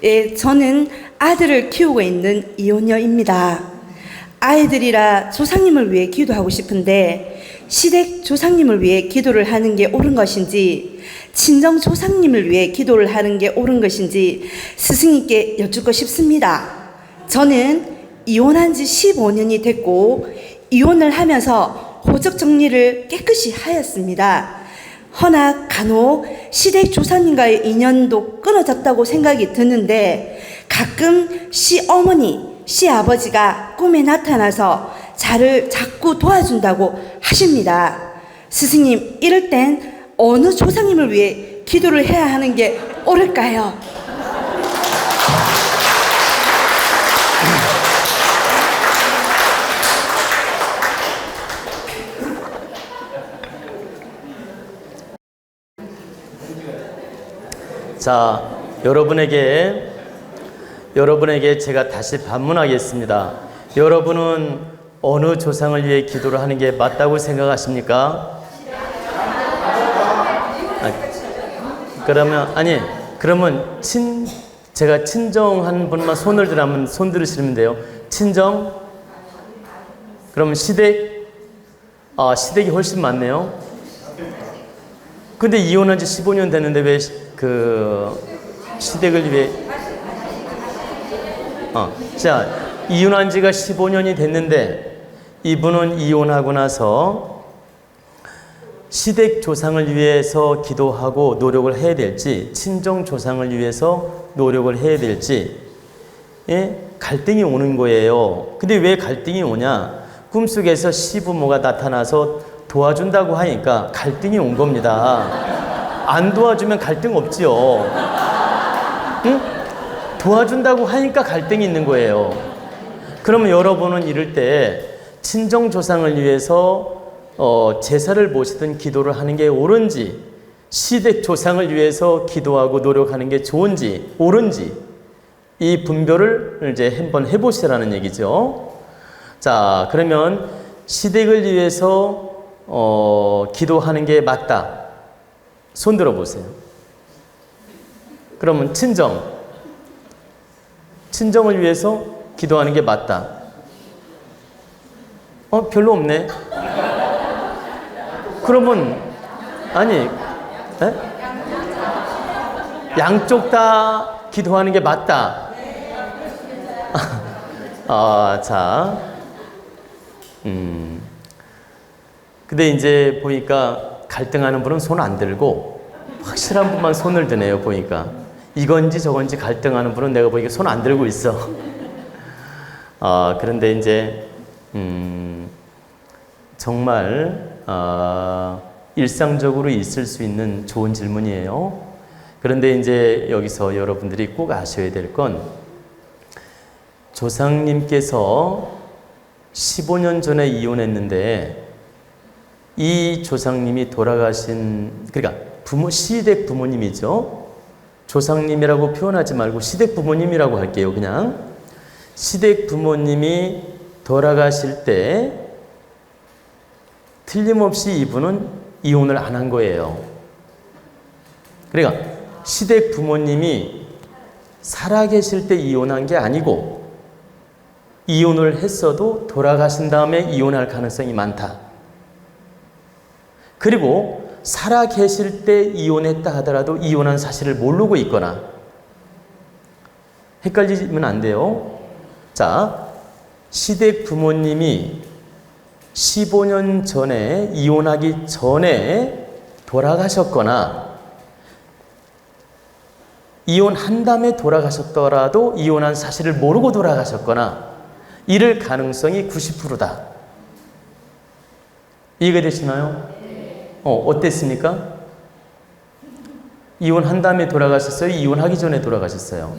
예, 저는 아들을 키우고 있는 이혼녀입니다. 아이들이라 조상님을 위해 기도하고 싶은데 시댁 조상님을 위해 기도를 하는 게 옳은 것인지 친정 조상님을 위해 기도를 하는 게 옳은 것인지 스승님께 여쭙고 싶습니다. 저는 이혼한 지 15년이 됐고 이혼을 하면서 호적 정리를 깨끗이 하였습니다. 허나 간혹 시댁 조상님과의 인연도 끊어졌다고 생각이 드는데 가끔 시어머니, 시아버지가 꿈에 나타나서 저를 자꾸 도와준다고 하십니다. 스승님, 이럴 땐 어느 조상님을 위해 기도를 해야 하는 게 옳을까요? 자, 여러분에게 제가 다시 반문하겠습니다. 여러분은 어느 조상을 위해 기도를 하는 게 맞다고 생각하십니까? 그러면 제가 친정한 분만 손을 들으면 손 들으시면 돼요. 친정? 그러면 시댁? 시댁이 훨씬 많네요. 근데 이혼한 지 15년 됐는데 왜 시댁을 위해 자, 이혼한 지가 15년이 됐는데 이분은 이혼하고 나서 시댁 조상을 위해서 기도하고 노력을 해야 될지 친정 조상을 위해서 노력을 해야 될지 갈등이 오는 거예요. 근데 왜 갈등이 오냐? 꿈속에서 시부모가 나타나서 도와준다고 하니까 갈등이 온 겁니다. 안 도와주면 갈등 없지요. 응? 도와준다고 하니까 갈등이 있는 거예요. 그러면 여러분은 이럴 때 친정 조상을 위해서 제사를 모시든 기도를 하는 게 옳은지 시댁 조상을 위해서 기도하고 노력하는 게 좋은지 옳은지 이 분별을 이제 한번 해보시라는 얘기죠. 자, 그러면 시댁을 위해서 기도하는 게 맞다. 손 들어보세요. 그러면 친정을 위해서 기도하는 게 맞다. 별로 없네. 그러면 양쪽 다 기도하는 게 맞다. 자, 근데 이제 보니까 갈등하는 분은 손 안 들고 확실한 분만 손을 드네요. 보니까 이건지 저건지 갈등하는 분은 내가 보니까 손 안 들고 있어. 그런데 이제 정말 일상적으로 있을 수 있는 좋은 질문이에요. 그런데 이제 여기서 여러분들이 꼭 아셔야 될 건 조상님께서 15년 전에 이혼했는데 이 조상님이 돌아가신, 그러니까 시댁 부모님이죠. 조상님이라고 표현하지 말고 시댁 부모님이라고 할게요. 그냥 시댁 부모님이 돌아가실 때 틀림없이 이분은 이혼을 안 한 거예요. 그러니까 시댁 부모님이 살아계실 때 이혼한 게 아니고 이혼을 했어도 돌아가신 다음에 이혼할 가능성이 많다. 그리고 살아계실 때 이혼했다 하더라도 이혼한 사실을 모르고 있거나 헷갈리면 안 돼요. 자, 시댁 부모님이 15년 전에 이혼하기 전에 돌아가셨거나 이혼한 다음에 돌아가셨더라도 이혼한 사실을 모르고 돌아가셨거나 이럴 가능성이 90%다. 이해가 되시나요? 어땠습니까? 이혼한 다음에 돌아가셨어요? 이혼하기 전에 돌아가셨어요?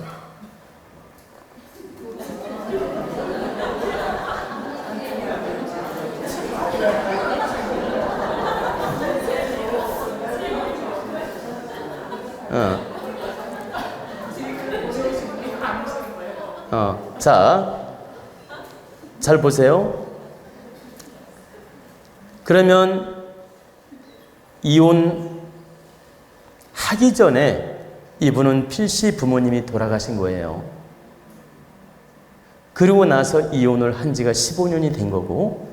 자, 잘 보세요. 그러면 이혼하기 전에 이분은 필시 부모님이 돌아가신 거예요. 그리고 나서 이혼을 한 지가 15년이 된 거고,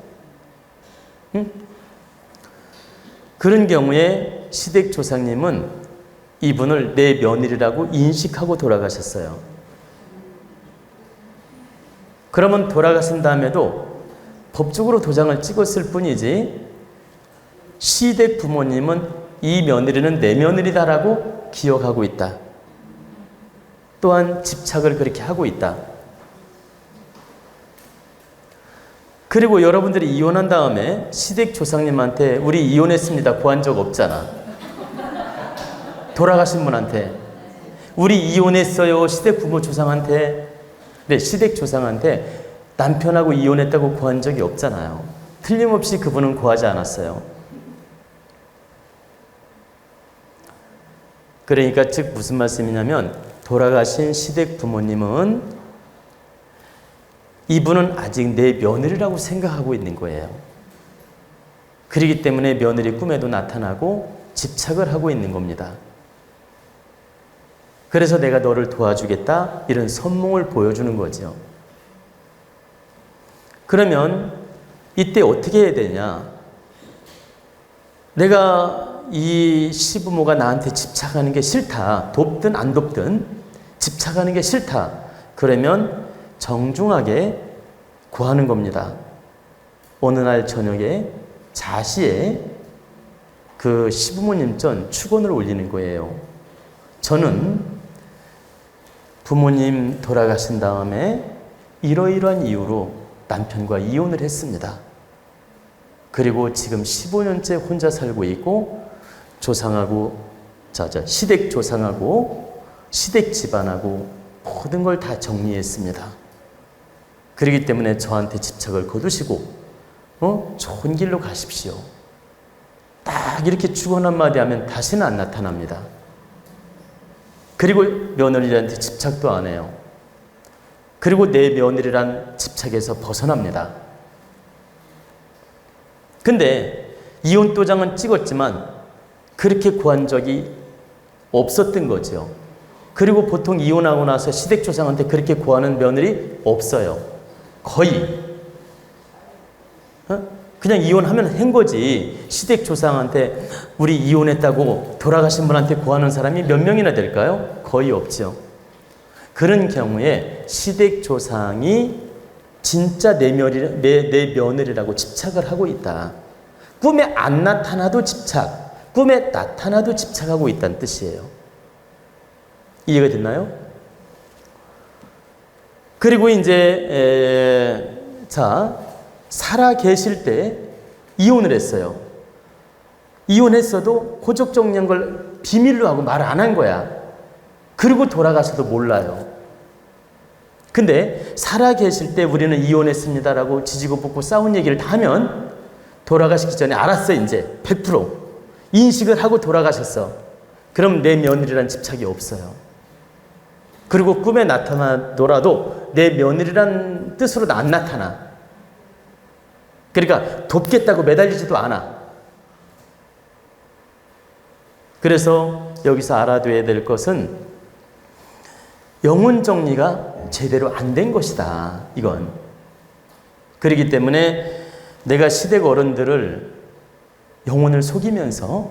그런 경우에 시댁 조상님은 이분을 내 며느리라고 인식하고 돌아가셨어요. 그러면 돌아가신 다음에도 법적으로 도장을 찍었을 뿐이지 시댁 부모님은 이 며느리는 내 며느리다라고 기억하고 있다. 또한 집착을 그렇게 하고 있다. 그리고 여러분들이 이혼한 다음에 시댁 조상님한테 우리 이혼했습니다 고한 적 없잖아. 돌아가신 분한테 우리 이혼했어요 시댁 부모 조상한테, 네, 시댁 조상한테 남편하고 이혼했다고 고한 적이 없잖아요. 틀림없이 그분은 고하지 않았어요. 그러니까 즉 무슨 말씀이냐면 돌아가신 시댁 부모님은 이분은 아직 내 며느리라고 생각하고 있는 거예요. 그렇기 때문에 며느리 꿈에도 나타나고 집착을 하고 있는 겁니다. 그래서 내가 너를 도와주겠다 이런 선몽을 보여주는 거죠. 그러면 이때 어떻게 해야 되냐? 내가 이 시부모가 나한테 집착하는 게 싫다. 돕든 안 돕든 집착하는 게 싫다. 그러면 정중하게 구하는 겁니다. 어느 날 저녁에 자시에 그 시부모님 전 축원을 올리는 거예요. 저는 부모님 돌아가신 다음에 이러이러한 이유로 남편과 이혼을 했습니다. 그리고 지금 15년째 혼자 살고 있고 시댁 조상하고 시댁 집안하고 모든 걸 다 정리했습니다. 그렇기 때문에 저한테 집착을 거두시고 좋은 길로 가십시오. 딱 이렇게 축원 한마디 하면 다시는 안 나타납니다. 그리고 며느리한테 집착도 안 해요. 그리고 내 며느리란 집착에서 벗어납니다. 근데 이혼 도장은 찍었지만 그렇게 구한 적이 없었던 거죠. 그리고 보통 이혼하고 나서 시댁 조상한테 그렇게 구하는 며느리 없어요. 거의. 그냥 이혼하면 한 거지. 시댁 조상한테 우리 이혼했다고 돌아가신 분한테 구하는 사람이 몇 명이나 될까요? 거의 없죠. 그런 경우에 시댁 조상이 진짜 내 며느리라고 집착을 하고 있다. 꿈에 안 나타나도 집착, 꿈에 나타나도 집착하고 있다는 뜻이에요. 이해가 됐나요? 그리고 이제 살아 계실 때 이혼을 했어요. 이혼했어도 호적 정리한 걸 비밀로 하고 말 안 한 거야. 그리고 돌아가서도 몰라요. 근데 살아 계실 때 우리는 이혼했습니다라고 지지고 볶고 싸운 얘기를 다 하면 돌아가시기 전에 알았어 이제 100% 인식을 하고 돌아가셨어. 그럼 내 며느리란 집착이 없어요. 그리고 꿈에 나타나더라도 내 며느리란 뜻으로 안 나타나. 그러니까 돕겠다고 매달리지도 않아. 그래서 여기서 알아둬야 될 것은 영혼 정리가 제대로 안 된 것이다. 이건. 그렇기 때문에 내가 시댁 어른들을 영혼을 속이면서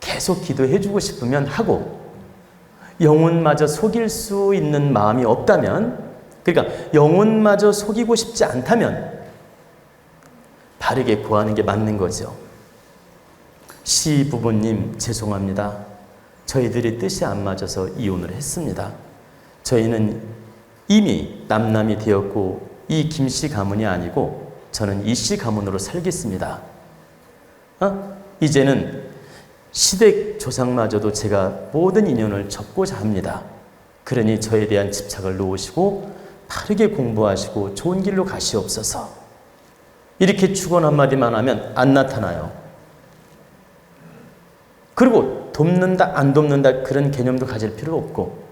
계속 기도해 주고 싶으면 하고, 영혼마저 속일 수 있는 마음이 없다면, 그러니까 영혼마저 속이고 싶지 않다면 바르게 구하는 게 맞는 거죠. 시부모님 죄송합니다. 저희들이 뜻이 안 맞아서 이혼을 했습니다. 저희는 이미 남남이 되었고 이 김씨 가문이 아니고 저는 이씨 가문으로 살겠습니다. 이제는 시댁 조상마저도 제가 모든 인연을 접고자 합니다. 그러니 저에 대한 집착을 놓으시고 바르게 공부하시고 좋은 길로 가시옵소서. 이렇게 축원 한마디만 하면 안 나타나요. 그리고 돕는다 안 돕는다 그런 개념도 가질 필요 없고,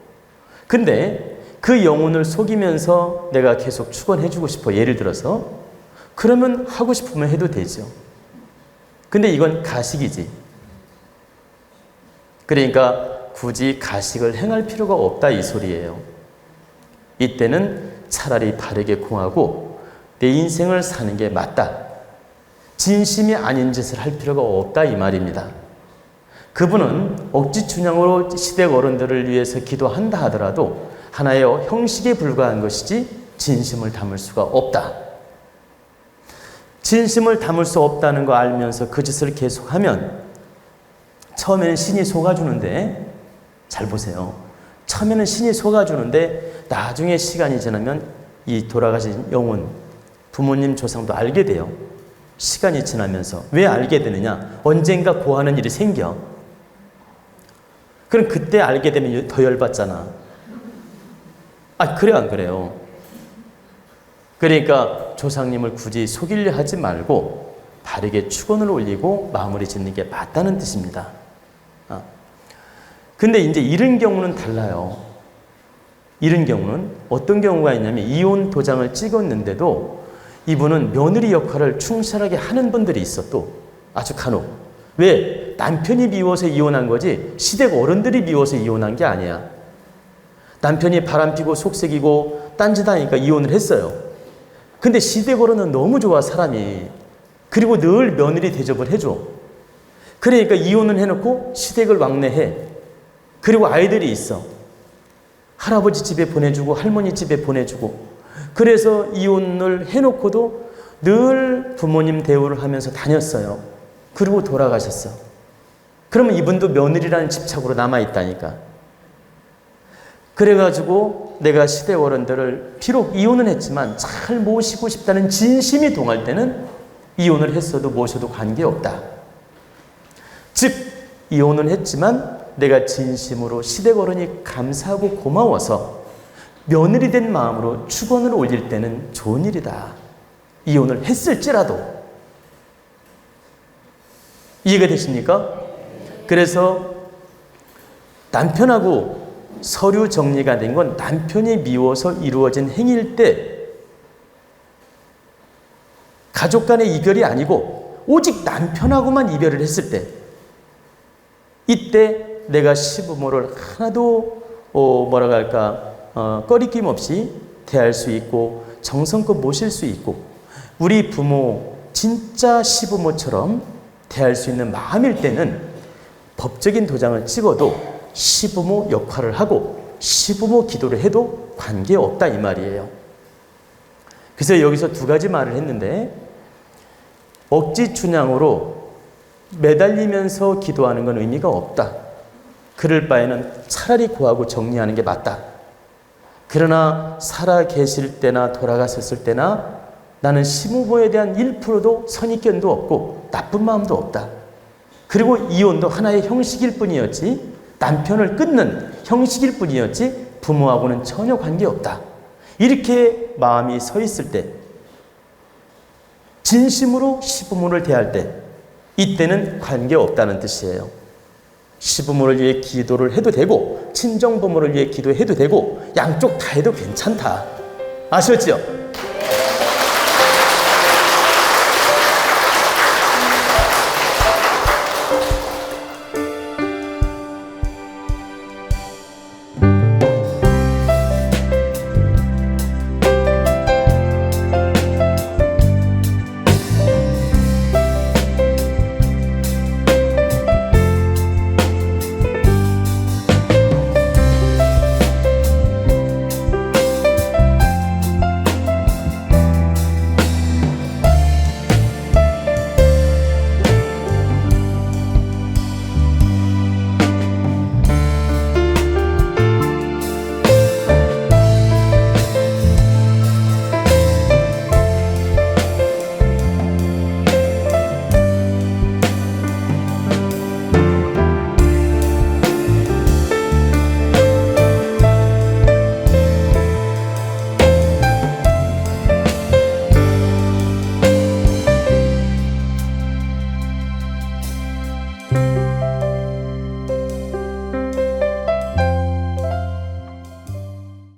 근데 그 영혼을 속이면서 내가 계속 축원해주고 싶어. 예를 들어서 그러면 하고 싶으면 해도 되죠. 근데 이건 가식이지. 그러니까 굳이 가식을 행할 필요가 없다 이 소리예요. 이때는 차라리 바르게 공하고 내 인생을 사는 게 맞다. 진심이 아닌 짓을 할 필요가 없다 이 말입니다. 그분은 억지 춘향으로 시댁 어른들을 위해서 기도한다 하더라도 하나의 형식에 불과한 것이지 진심을 담을 수가 없다. 진심을 담을 수 없다는 거 알면서 그 짓을 계속하면 처음에는 신이 속아주는데, 잘 보세요. 처음에는 신이 속아주는데 나중에 시간이 지나면 이 돌아가신 영혼, 부모님 조상도 알게 돼요. 시간이 지나면서. 왜 알게 되느냐? 언젠가 고하는 일이 생겨. 그럼 그때 알게 되면 더 열받잖아. 그래 안 그래요? 그러니까 조상님을 굳이 속이려 하지 말고 바르게 축원을 올리고 마무리 짓는 게 맞다는 뜻입니다. 근데 이제 이런 경우는 달라요. 이런 경우는 어떤 경우가 있냐면 이혼 도장을 찍었는데도 이분은 며느리 역할을 충실하게 하는 분들이 있어. 또 아주 간혹. 왜? 남편이 미워서 이혼한 거지 시댁 어른들이 미워서 이혼한 게 아니야. 남편이 바람피고 속색이고 딴짓하니까 이혼을 했어요. 근데 시댁 어른은 너무 좋아 사람이. 그리고 늘 며느리 대접을 해줘. 그러니까 이혼을 해놓고 시댁을 왕래해. 그리고 아이들이 있어. 할아버지 집에 보내주고 할머니 집에 보내주고. 그래서 이혼을 해놓고도 늘 부모님 대우를 하면서 다녔어요. 그리고 돌아가셨어. 그러면 이분도 며느리라는 집착으로 남아있다니까. 그래가지고 내가 시댁 어른들을 비록 이혼은 했지만 잘 모시고 싶다는 진심이 동할 때는 이혼을 했어도 모셔도 관계없다. 즉 이혼은 했지만 내가 진심으로 시댁 어른이 감사하고 고마워서 며느리 된 마음으로 축원을 올릴 때는 좋은 일이다. 이혼을 했을지라도. 이해가 되십니까? 그래서 남편하고 서류 정리가 된 건 남편이 미워서 이루어진 행위일 때 가족 간의 이별이 아니고 오직 남편하고만 이별을 했을 때 이때 내가 시부모를 하나도 뭐라고 할까 꺼리낌 없이 대할 수 있고 정성껏 모실 수 있고 우리 부모 진짜 시부모처럼 대할 수 있는 마음일 때는 법적인 도장을 찍어도 시부모 역할을 하고 시부모 기도를 해도 관계없다 이 말이에요. 그래서 여기서 두 가지 말을 했는데 억지 춘향으로 매달리면서 기도하는 건 의미가 없다. 그럴 바에는 차라리 고하고 정리하는 게 맞다. 그러나 살아 계실 때나 돌아가셨을 때나 나는 시부모에 대한 1%도 선입견도 없고 나쁜 마음도 없다. 그리고 이혼도 하나의 형식일 뿐이었지 남편을 끊는 형식일 뿐이었지 부모하고는 전혀 관계없다. 이렇게 마음이 서 있을 때 진심으로 시부모를 대할 때 이때는 관계없다는 뜻이에요. 시부모를 위해 기도를 해도 되고 친정부모를 위해 기도해도 되고 양쪽 다 해도 괜찮다. 아셨죠?